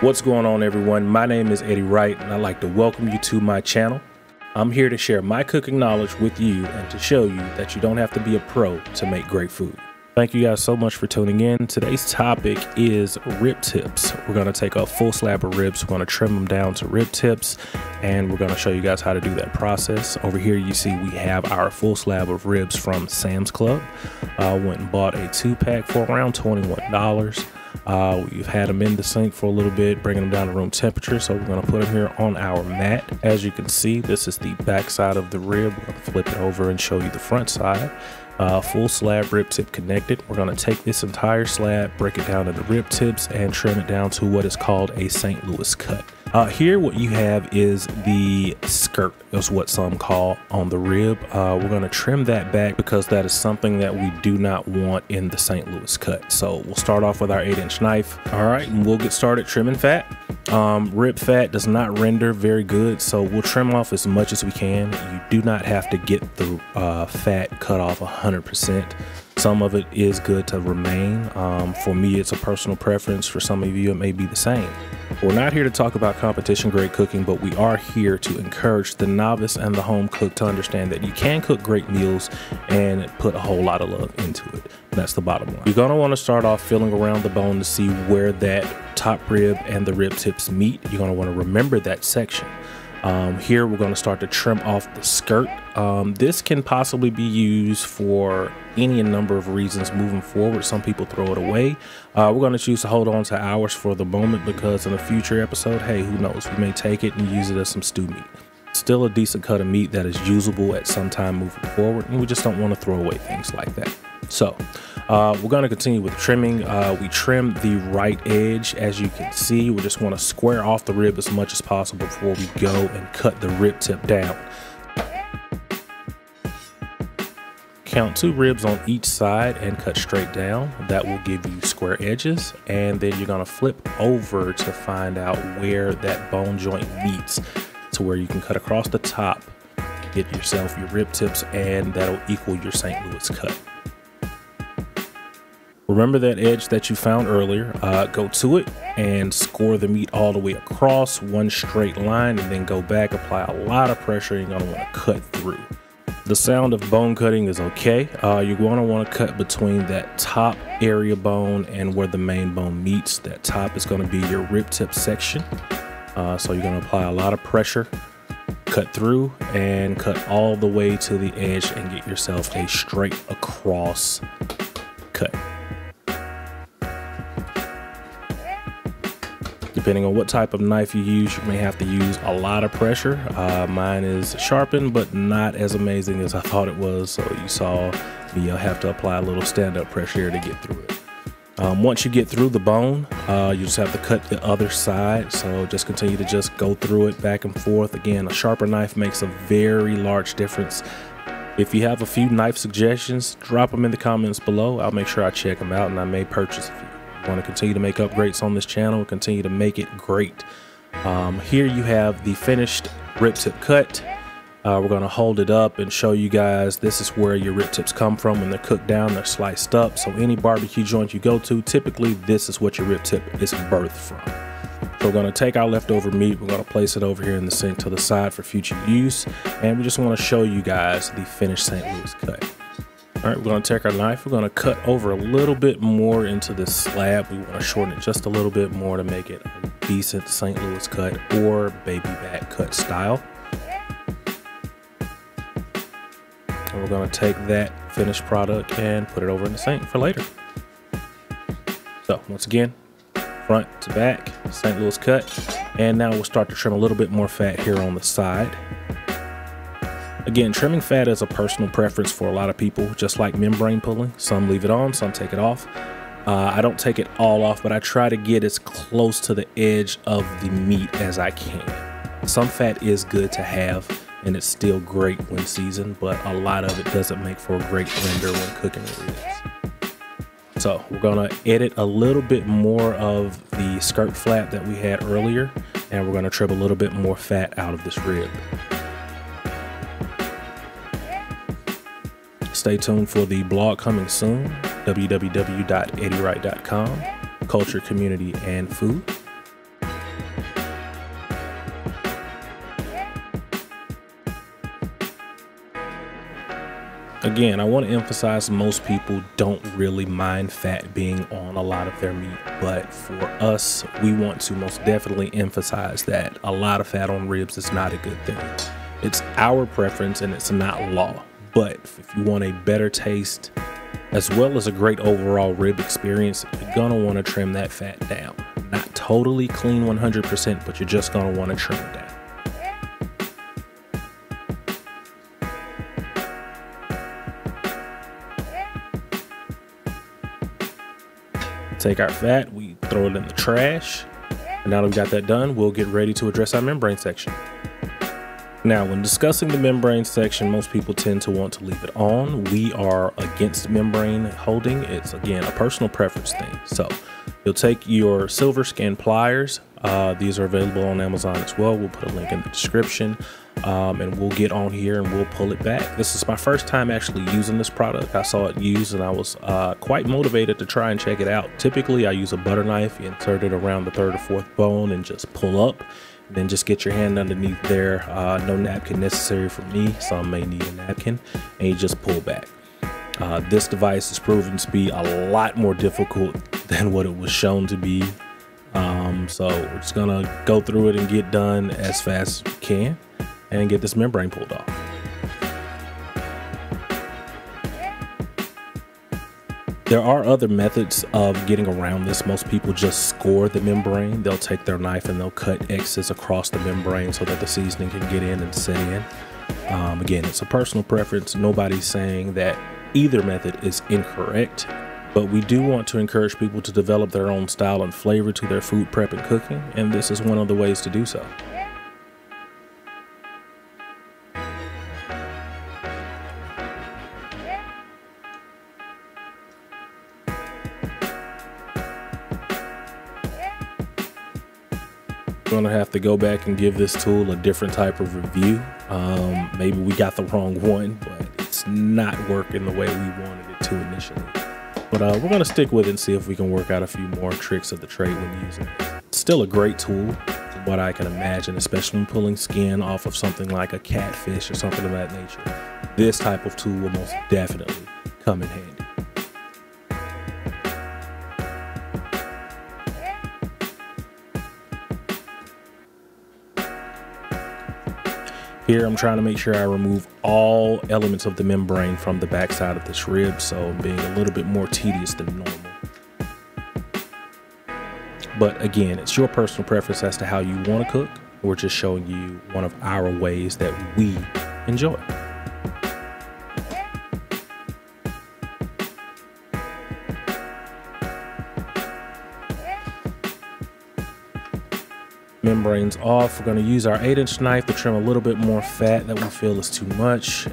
What's going on, everyone? My name is Eddie Wright, and I'd like to welcome you to my channel. I'm here to share my cooking knowledge with you and to show you that you don't have to be a pro to make great food. Thank you guys so much for tuning in. Today's topic is rib tips. We're going to take a full slab of ribs. We're going to trim them down to rib tips, and we're going to show you guys how to do that process. Over here, you see we have our full slab of ribs from Sam's Club. Went and bought a 2-pack for around $21. We've had them in the sink for a little bit, bringing them down to room temperature. So we're going to put them here on our mat. As you can see, this is the back side of the rib. We're going to flip it over and show you the front side. Full slab rib tip connected. We're going to take this entire slab, break it down into rib tips, and trim it down to what is called a St. Louis cut. Here what you have is the skirt, is what some call on the rib. We're going to trim that back because that is something that we do not want in the St. Louis cut. So we'll start off with our 8-inch knife. All right, and we'll get started trimming fat. Rib fat does not render very good, so we'll trim off as much as we can. You do not have to get the fat cut off 100%. Some of it is good to remain. For me, it's a personal preference. For some of you, it may be the same. We're not here to talk about competition grade cooking, but we are here to encourage the novice and the home cook to understand that you can cook great meals and put a whole lot of love into it. That's the bottom line. You're going to want to start off feeling around the bone to see where that top rib and the rib tips meet. You're going to want to remember that section. Here we're going to start to trim off the skirt. This can possibly be used for any number of reasons moving forward. Some people throw it away. We're going to choose to hold on to ours for the moment because in a future episode, hey, who knows, we may take it and use it as some stew meat. Still a decent cut of meat that is usable at some time moving forward, and we just don't want to throw away things like that. So we're going to continue with trimming. We trim the right edge. As you can see, we just want to square off the rib as much as possible before we go and cut the rib tip down. Count 2 ribs on each side and cut straight down. That will give you square edges, and then you're going to flip over to find out where that bone joint meets to where you can cut across the top, get yourself your rib tips, and that'll equal your St. Louis cut. Remember that edge that you found earlier, go to it and score the meat all the way across one straight line, and then go back, apply a lot of pressure, and you're gonna wanna cut through. The sound of bone cutting is okay. You're gonna wanna cut between that top area bone and where the main bone meets. That top is gonna be your rib tip section. So you're gonna apply a lot of pressure, cut through, and cut all the way to the edge and get yourself a straight across cut. Depending on what type of knife you use, you may have to use a lot of pressure. Mine is sharpened, but not as amazing as I thought it was. So you saw me have to apply a little stand-up pressure to get through it. Once you get through the bone, you just have to cut the other side. So just continue to just go through it back and forth. Again, a sharper knife makes a very large difference. If you have a few knife suggestions, drop them in the comments below. I'll make sure I check them out, and I may purchase a few. I want to continue to make upgrades on this channel, continue to make it great. Here you have the finished rib tip cut. We're going to hold it up and show you guys this is where your rib tips come from when they're cooked down. They're sliced up. So any barbecue joint you go to, typically this is what your rib tip is birthed from. So we're going to take our leftover meat, we're going to place it over here in the sink to the side for future use, and we just want to show you guys the finished St. Louis cut. All right, we're going to take our knife, we're going to cut over a little bit more into this slab. We want to shorten it just a little bit more to make it a decent St. Louis cut or baby back cut style. And we're going to take that finished product and put it over in the sink for later. So once again, front to back, St. Louis cut. And now we'll start to trim a little bit more fat here on the side. Again, trimming fat is a personal preference for a lot of people, just like membrane pulling. Some leave it on, some take it off. I don't take it all off, but I try to get as close to the edge of the meat as I can. Some fat is good to have, and it's still great when seasoned, but a lot of it doesn't make for a great render when cooking the ribs. So we're gonna edit a little bit more of the skirt flap that we had earlier, and we're gonna trim a little bit more fat out of this rib. Stay tuned for the blog coming soon, www.eddiewright.com, culture, community, and food. Again, I want to emphasize most people don't really mind fat being on a lot of their meat, but for us, we want to most definitely emphasize that a lot of fat on ribs is not a good thing. It's our preference and it's not law, but if you want a better taste as well as a great overall rib experience, you're gonna want to trim that fat down. Not totally clean 100%, but you're just gonna want to trim it down. Take our fat, we throw it in the trash. And now that we've got that done, we'll get ready to address our membrane section. Now, when discussing the membrane section, most people tend to want to leave it on. We are against membrane holding. It's, again, a personal preference thing. So you'll take your silver skin pliers. These are available on Amazon as well. We'll put a link in the description. And we'll get on here and we'll pull it back. This is my first time actually using this product. I saw it used and I was quite motivated to try and check it out. Typically I use a butter knife. You insert it around the 3rd or 4th bone and just pull up, and then just get your hand underneath there. No napkin necessary for me. Some may need a napkin, and you just pull back. This device has proven to be a lot more difficult than what it was shown to be. So we're just gonna go through it and get done as fast as we can and get this membrane pulled off. There are other methods of getting around this. Most people just score the membrane. They'll take their knife and they'll cut X's across the membrane so that the seasoning can get in and set in. Again, it's a personal preference. Nobody's saying that either method is incorrect, but we do want to encourage people to develop their own style and flavor to their food prep and cooking, and this is one of the ways to do so. Gonna have to go back and give this tool a different type of review. Maybe we got the wrong one, but it's not working the way we wanted it to initially. But we're gonna stick with it and see if we can work out a few more tricks of the trade when using it. It's still a great tool from what I can imagine, especially when pulling skin off of something like a catfish or something of that nature. This type of tool will most definitely come in handy. Here I'm trying to make sure I remove all elements of the membrane from the backside of this rib, so I'm being a little bit more tedious than normal. But again, it's your personal preference as to how you want to cook. We're just showing you one of our ways that we enjoy. Membranes off. We're going to use our 8-inch knife to trim a little bit more fat that we feel is too much.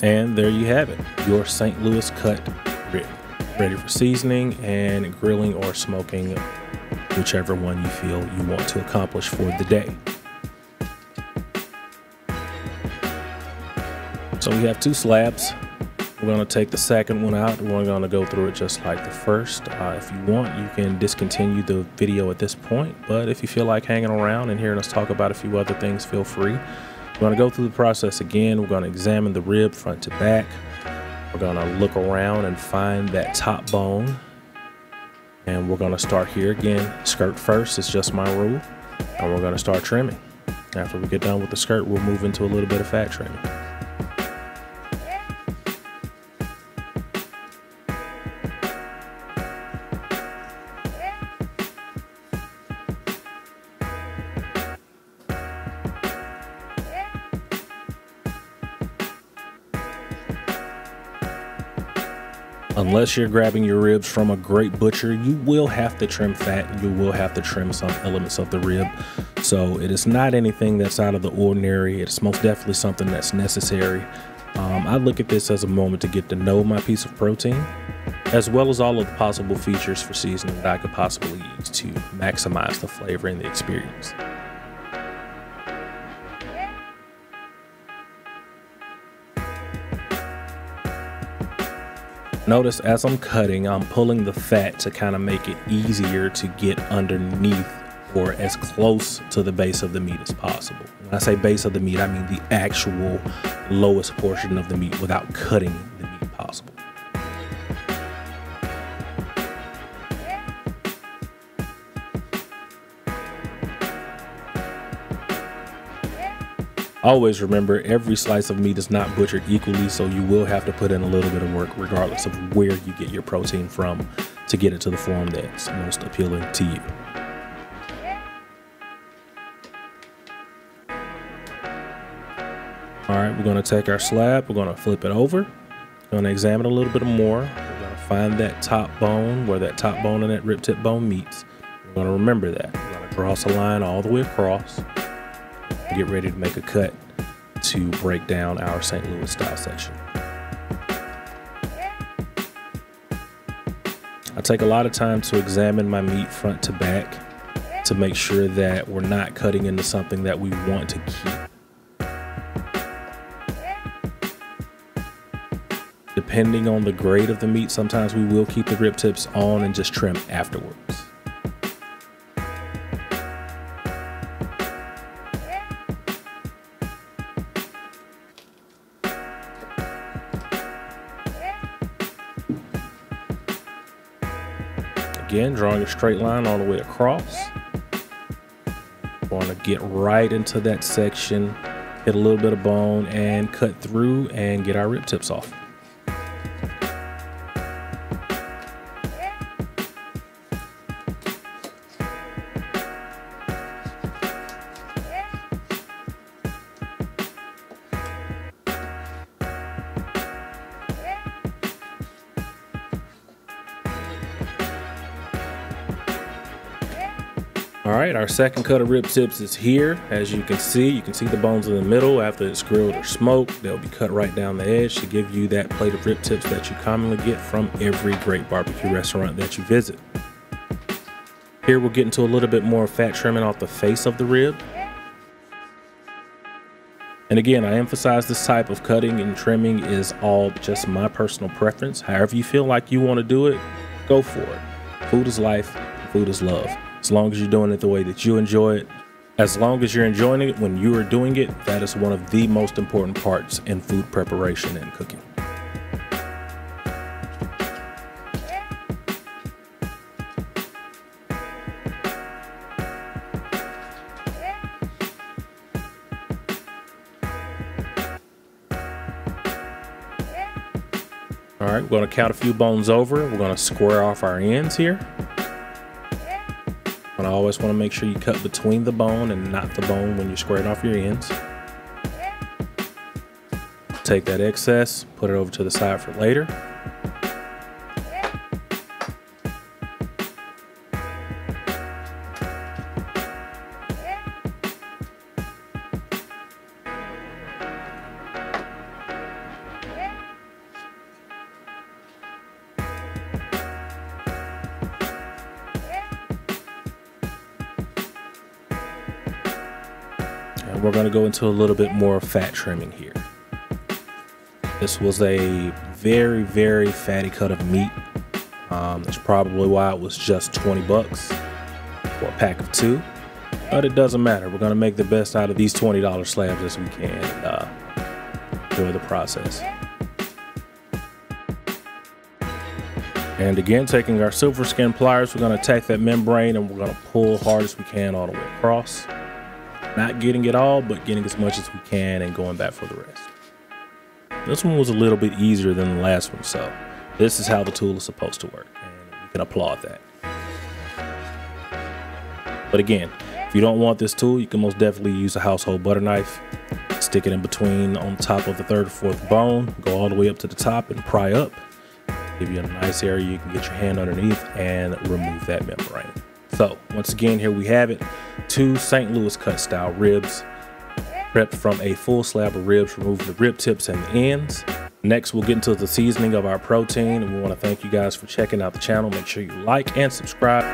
And there you have it, your St. Louis cut rib, ready for seasoning and grilling or smoking, whichever one you feel you want to accomplish for the day. So we have 2 slabs. We're going to take the second one out. We're going to go through it just like the first. If you want, you can discontinue the video at this point, but if you feel like hanging around and hearing us talk about a few other things, feel free. We're going to go through the process again. We're going to examine the rib front to back. We're going to look around and find that top bone, and we're going to start here again. Skirt first is just my rule, and we're going to start trimming. After we get done with the skirt, we'll move into a little bit of fat trimming. Unless you're grabbing your ribs from a great butcher, you will have to trim fat and you will have to trim some elements of the rib. So it is not anything that's out of the ordinary. It's most definitely something that's necessary. I look at this as a moment to get to know my piece of protein, as well as all of the possible features for seasoning that I could possibly use to maximize the flavor and the experience. Notice as I'm cutting, I'm pulling the fat to kind of make it easier to get underneath or as close to the base of the meat as possible. When I say base of the meat, I mean the actual lowest portion of the meat without cutting the meat. Always remember, every slice of meat is not butchered equally, so you will have to put in a little bit of work regardless of where you get your protein from to get it to the form that's most appealing to you. All right, we're going to take our slab, we're going to flip it over, we're going to examine a little bit more. We're going to find that top bone, where that top bone and that rib tip bone meets. We're going to remember that. We're going to cross a line all the way across. Get ready to make a cut to break down our St. Louis style section. I take a lot of time to examine my meat front to back to make sure that we're not cutting into something that we want to keep. Depending on the grade of the meat, sometimes we will keep the rib tips on and just trim afterwards. Again, drawing a straight line all the way across. Want to get right into that section, hit a little bit of bone and cut through and get our rib tips off. All right, our second cut of rib tips is here. As you can see the bones in the middle. After it's grilled or smoked, they'll be cut right down the edge to give you that plate of rib tips that you commonly get from every great barbecue restaurant that you visit. Here we'll get into a little bit more fat trimming off the face of the rib. And again, I emphasize this type of cutting and trimming is all just my personal preference. However you feel like you want to do it, go for it. Food is life, food is love. As long as you're doing it the way that you enjoy it, as long as you're enjoying it when you are doing it, that is one of the most important parts in food preparation and cooking. All right, we're going to count a few bones over. We're going to square off our ends here. I always want to make sure you cut between the bone and not the bone when you're squaring off your ends. Take that excess, put it over to the side for later. And we're going to go into a little bit more fat trimming here. This was a very, very fatty cut of meat. That's probably why it was just 20 bucks for a pack of 2. But it doesn't matter. We're going to make the best out of these $20 slabs as we can and enjoy the process. And again, taking our silver skin pliers, we're going to attack that membrane and we're going to pull hard as we can all the way across. Not getting it all, but getting as much as we can and going back for the rest. This one was a little bit easier than the last one, so this is how the tool is supposed to work, and you can applaud that. But again, if you don't want this tool, you can most definitely use a household butter knife. Stick it in between on top of the 3rd or 4th bone, go all the way up to the top and pry up. Give you a nice area you can get your hand underneath and remove that membrane. So once again, here we have it. 2 St. Louis cut style ribs, prepped from a full slab of ribs, remove the rib tips and the ends. Next, we'll get into the seasoning of our protein, and we want to thank you guys for checking out the channel. Make sure you like and subscribe.